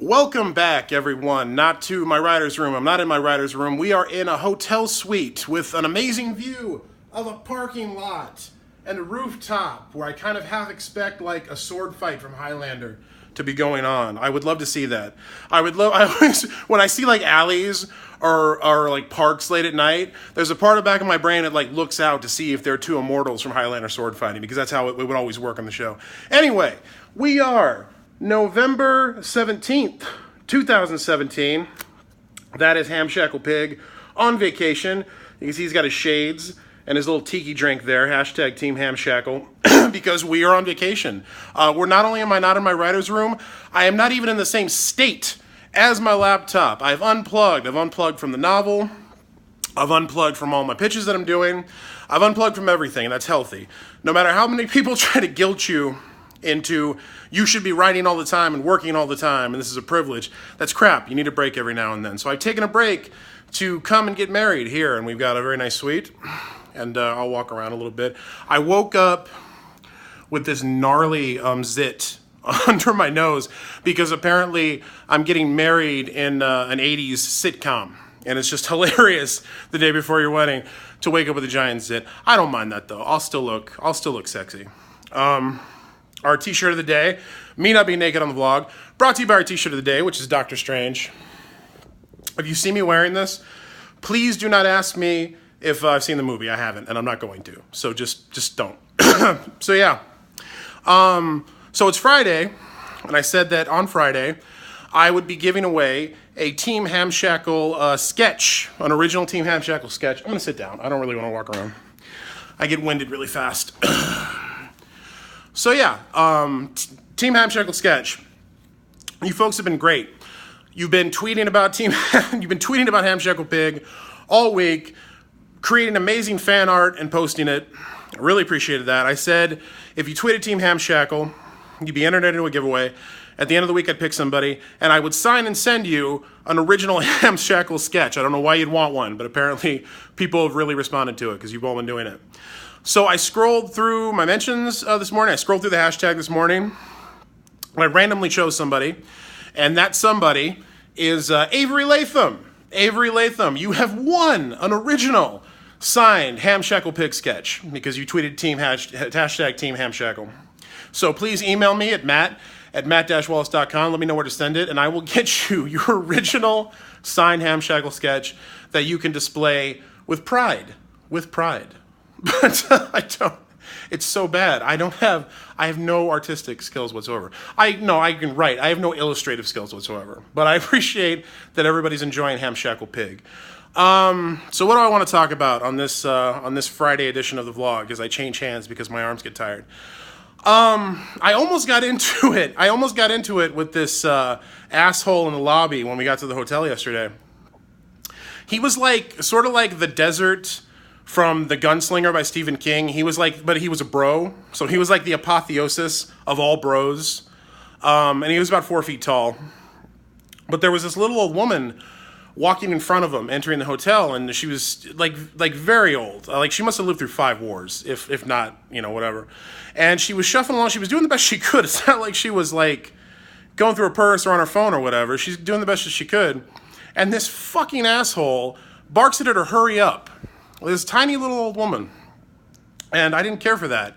Welcome back, everyone. Not to my writer's room. I'm not in my writer's room. We are in a hotel suite with an amazing view of a parking lot and a rooftop where I kind of half expect like a sword fight from Highlander to be going on. I would love to see that. I always, when I see like alleys or like parks late at night, there's a part of the back of my brain that like looks out to see if there are two immortals from Highlander sword fighting, because that's how it would always work on the show. Anyway, we are November 17th, 2017. That is Hamshackle Pig on vacation. You can see he's got his shades and his little tiki drink there. Hashtag Team Hamshackle. Because we are on vacation. We're not only am I not in my writer's room, I am not even in the same state as my laptop. I've unplugged. I've unplugged from the novel. I've unplugged from all my pitches that I'm doing. I've unplugged from everything, and that's healthy. No matter how many people try to guilt you into you should be writing all the time and working all the time and this is a privilege, that's crap. You need a break every now and then. So I've taken a break to come and get married here, and we've got a very nice suite, and I'll walk around a little bit. I woke up with this gnarly zit under my nose because apparently I'm getting married in an 80s sitcom, and it's just hilarious the day before your wedding to wake up with a giant zit. I don't mind that though. I'll still look sexy. Our t-shirt of the day, me not being naked on the vlog, brought to you by our t-shirt of the day, which is Doctor Strange. If you see me wearing this, please do not ask me if I've seen the movie. I haven't, and I'm not going to. So just don't. So yeah. So it's Friday, and I said that on Friday I would be giving away a Team Hamshackle sketch, an original Team Hamshackle sketch. I'm going to sit down. I don't really want to walk around. I get winded really fast. So yeah, Team Hamshackle sketch. You folks have been great. You've been tweeting about Hamshackle Pig all week, creating amazing fan art and posting it. I really appreciated that. I said if you tweeted Team Hamshackle, you'd be entered into a giveaway. At the end of the week, I'd pick somebody, and I would sign and send you an original Hamshackle sketch. I don't know why you'd want one, but apparently people have really responded to it because you've all been doing it. So I scrolled through my mentions this morning. I scrolled through the hashtag this morning. And I randomly chose somebody. And that somebody is Avery Latham. Avery Latham, you have won an original signed Hamshackle Pig sketch because you tweeted hashtag Team Hamshackle. So please email me at matt@wallace.com. Let me know where to send it. And I will get you your original signed Hamshackle sketch that you can display with pride. With pride. But I don't, it's so bad. I have no artistic skills whatsoever. I can write. I have no illustrative skills whatsoever. But I appreciate that everybody's enjoying Hamshackle Pig. So what do I want to talk about on this Friday edition of the vlog as I change hands because my arms get tired? I almost got into it with this asshole in the lobby when we got to the hotel yesterday. He was sort of like the desert from The Gunslinger by Stephen King. But he was a bro. So he was like the Apotheosis of all bros. And he was about 4 feet tall. But there was this little old woman walking in front of him, entering the hotel, and she was like very old. Like she must have lived through 5 wars, if not, whatever. And she was shuffling along. She was doing the best she could. It's not like she was like going through her purse or on her phone or whatever. She's doing the best that she could. And this fucking asshole barks at her to hurry up. This tiny little old woman. And I didn't care for that.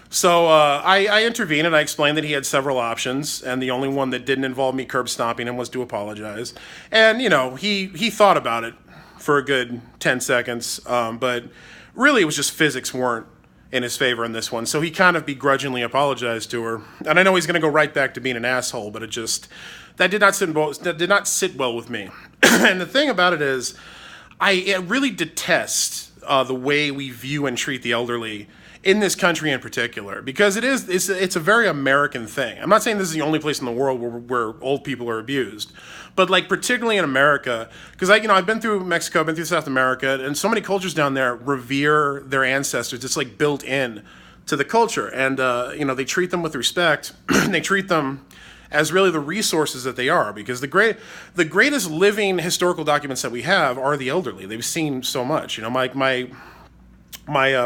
So I intervened and I explained that he had several options, and the only one that didn't involve me curb stomping him was to apologize. And, he thought about it for a good 10 seconds, but really it was just physics weren't in his favor in this one. So he kind of begrudgingly apologized to her. And I know he's going to go right back to being an asshole, but that did not sit well with me. And the thing about it is, I really detest the way we view and treat the elderly in this country in particular, because it's a very American thing. I'm not saying this is the only place in the world where old people are abused, but particularly in America, because I've been through Mexico, I've been through South America, and so many cultures down there revere their ancestors. It's built in to the culture, and they treat them with respect. They treat them as really the resources that they are, because the greatest living historical documents that we have are the elderly. They've seen so much. My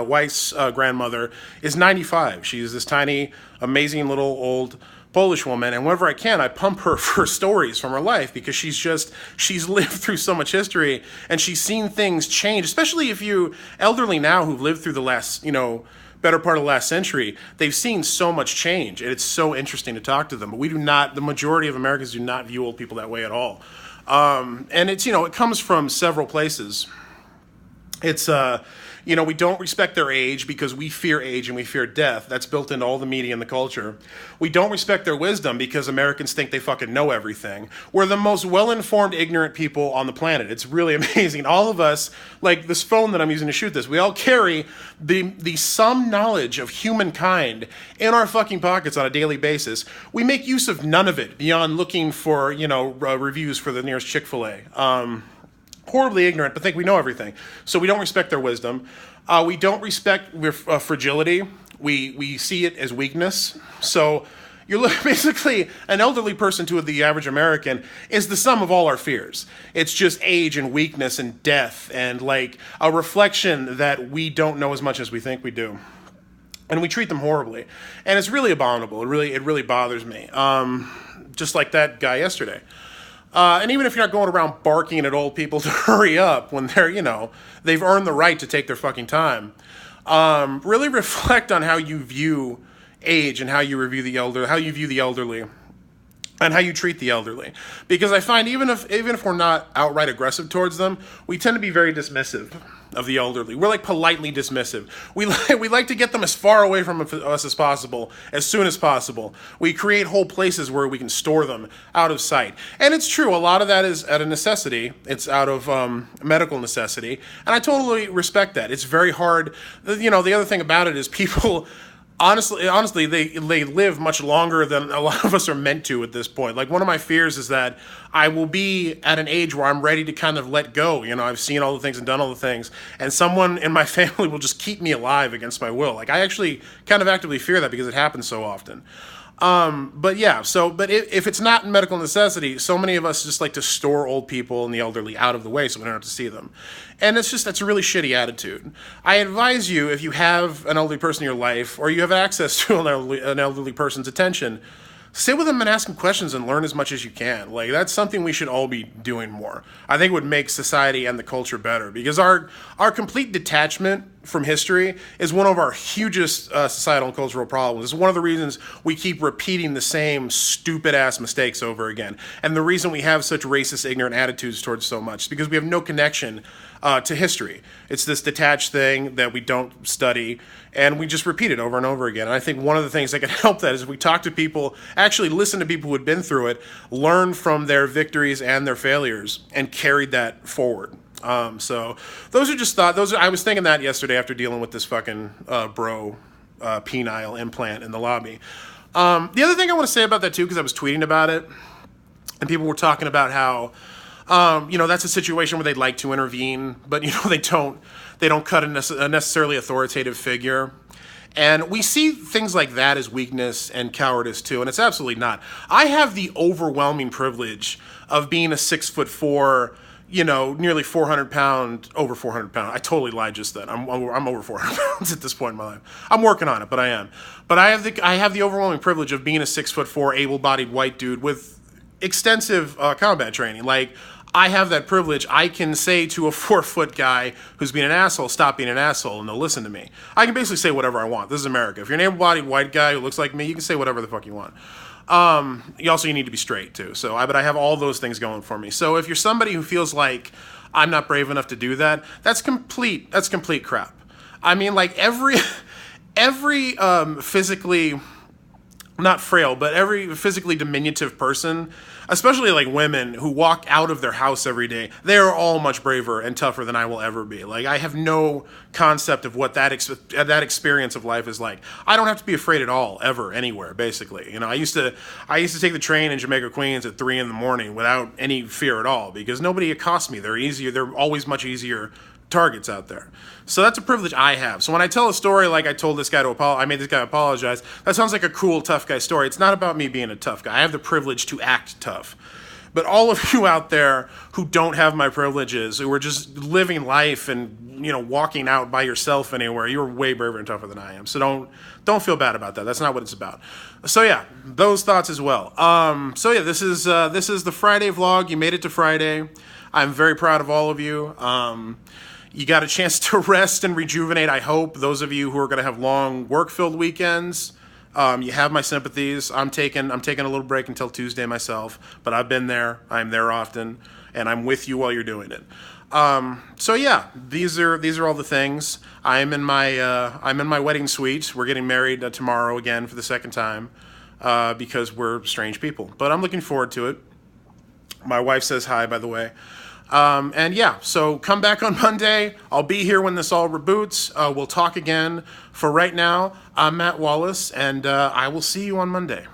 wife's grandmother is 95. She's this tiny, amazing little old Polish woman, and whenever I can, I pump her for stories from her life, because she's lived through so much history, and she's seen things change, especially if you elderly now who've lived through the last, better part of the last century. They've seen so much change, and it's so interesting to talk to them. But the majority of Americans do not view old people that way at all. And it's, it comes from several places. It's, we don't respect their age because we fear age and we fear death. That's built into all the media and the culture. We don't respect their wisdom because Americans think they fucking know everything. We're the most well-informed, ignorant people on the planet. It's really amazing. All of us, like this phone that I'm using to shoot this, we all carry the sum knowledge of humankind in our fucking pockets on a daily basis. We make use of none of it beyond looking for, reviews for the nearest Chick-fil-A. Horribly ignorant, but think we know everything. So we don't respect their wisdom. We don't respect fragility. We see it as weakness. So you're basically an elderly person to the average American is the sum of all our fears. It's just age and weakness and death and like a reflection that we don't know as much as we think we do. And we treat them horribly. And it's really abominable. It really bothers me. Just like that guy yesterday. And even if you're not going around barking at old people to hurry up when they're, they've earned the right to take their fucking time, really reflect on how you view age and how you view the elderly, and how you treat the elderly. Because I find even if we're not outright aggressive towards them, we tend to be very dismissive of the elderly. We're like politely dismissive. We like to get them as far away from us as possible, as soon as possible. We create whole places where we can store them out of sight. And it's true, a lot of that is out of necessity. It's out of medical necessity. And I totally respect that. It's very hard. The other thing about it is people... Honestly, they live much longer than a lot of us are meant to at this point. Like, one of my fears is that I will be at an age where I'm ready to kind of let go. I've seen all the things and done all the things, and someone in my family will just keep me alive against my will. Like, I actually kind of actively fear that because it happens so often. But if it's not medical necessity, so many of us just like to store old people and the elderly out of the way so we don't have to see them. And that's a really shitty attitude. I advise you, if you have an elderly person in your life, or you have access to an elderly person's attention, sit with them and ask them questions and learn as much as you can. Like, that's something we should all be doing more. I think it would make society and the culture better, because our complete detachment from history is one of our hugest societal and cultural problems. It's one of the reasons we keep repeating the same stupid-ass mistakes over again. And the reason we have such racist, ignorant attitudes towards so much is because we have no connection to history. It's this detached thing that we don't study, and we just repeat it over and over again. And I think one of the things that can help that is if we talk to people, actually listen to people who had been through it, learn from their victories and their failures, and carried that forward. So those are just thoughts. I was thinking that yesterday after dealing with this fucking penile implant in the lobby. The other thing I want to say about that too, because I was tweeting about it, and people were talking about how that's a situation where they'd like to intervene, but they don't cut a necessarily authoritative figure. And we see things like that as weakness and cowardice too, and it's absolutely not. I have the overwhelming privilege of being a 6'4", nearly 400 pound, over 400 pound. I totally lied just then. I'm over 400 pounds at this point in my life. I'm working on it, but I am. But I have the overwhelming privilege of being a 6'4", able-bodied white dude with extensive combat training. Like, I have that privilege. I can say to a 4-foot guy who's being an asshole, stop being an asshole, and they'll listen to me. I can basically say whatever I want. This is America. If you're an able-bodied white guy who looks like me, you can say whatever the fuck you want. You need to be straight too. But I have all those things going for me. So if you're somebody who feels like I'm not brave enough to do that, that's complete crap. I mean, like every physically not frail, but every physically diminutive person, especially like women who walk out of their house every day, they are all much braver and tougher than I will ever be. Like, I have no concept of what that experience of life is like. I don't have to be afraid at all, ever, anywhere, basically. I used to take the train in Jamaica, Queens at 3 a.m. without any fear at all, because nobody accosts me. They're always much easier targets out there. So that's a privilege I have. So when I tell a story like I told this guy I made this guy apologize, that sounds like a cool, tough guy story. It's not about me being a tough guy. I have the privilege to act tough. But all of you out there who don't have my privileges, who are just living life and, you know, walking out by yourself anywhere, you're way braver and tougher than I am. So don't feel bad about that. That's not what it's about. So yeah, those thoughts as well. So yeah, this is the Friday vlog. You made it to Friday. I'm very proud of all of you. You got a chance to rest and rejuvenate, I hope. Those of you who are going to have long work-filled weekends, you have my sympathies. I'm taking a little break until Tuesday myself, but I've been there. I'm there often, and I'm with you while you're doing it. So yeah, these are all the things. I'm in my wedding suite. We're getting married tomorrow again for the second time because we're strange people. But I'm looking forward to it. My wife says hi, by the way. And yeah, so come back on Monday. I'll be here when this all reboots. We'll talk again. For right now, I'm Matt Wallace, and I will see you on Monday.